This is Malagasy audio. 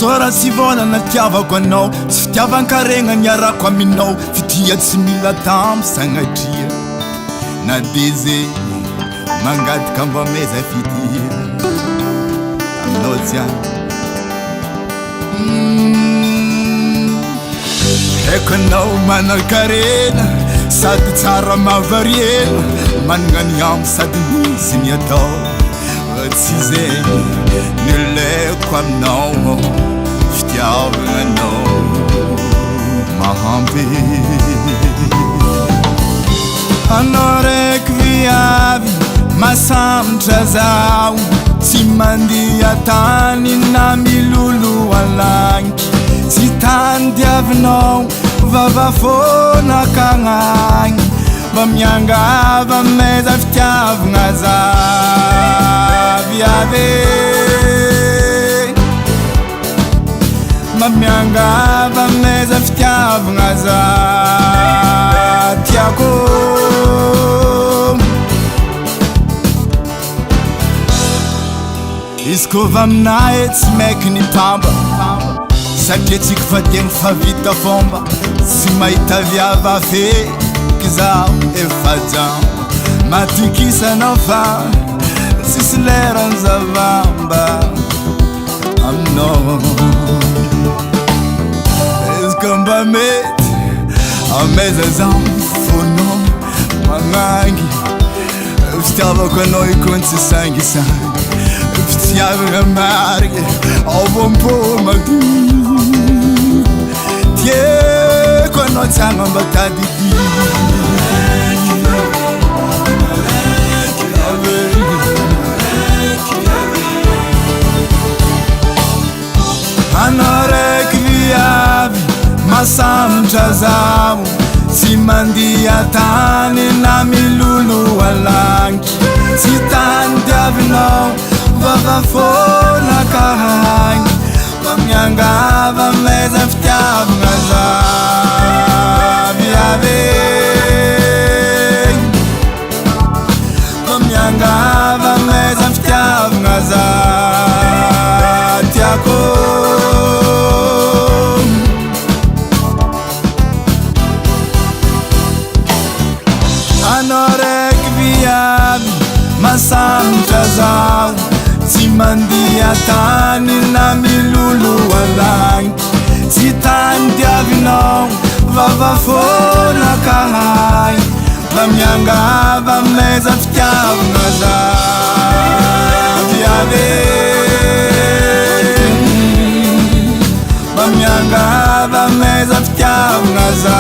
sora sy vôla natiavako anao sy fitiavan-karegna niarako aminao fitia tsy mila tampo sagnatria na de zegny mangadika mba meza fitia aminao jiany haiko anao manan-karena sady tsara mavariena managny amo sady misy ny atao tsy zegny nileko aminao fitiavagna anao mahampy anao raiky viavy masambotra zaho tsy mandia tany na milolo alagniky tsy tany diavinao vavafona kagnagny mba miangava meza fitiavagna zaviave mba miangava meza fitiavagna za tiako izy kova aminahy tsy maiky ny pamba satria tsika fa tegna fa vita fomba sy mahita viava feky zaho efa jamba matikisanao fa tsisy lerany zavamba aminao izy mba mety ameza zaho fonao magnangy fitiavako anao ikony tsy sangisangy fitiavagna marigny avompo madu tieko anao tsy agnamba tadidi anao raiky viavy masambotra zaho tsy mandia tany na milolo alagniky tsy tany diavinao vavafona kahagny mba miangava meza fitiavagna zaviave mba miangava meza fitiavagna za tiako anao raiky viavy masambotra zaho tsy mandia tany na milolo alagniky tsy tany diavinao vavafona kahagny mba miangava meza fitiavagna zaviave mba miangava meza fitiavagna za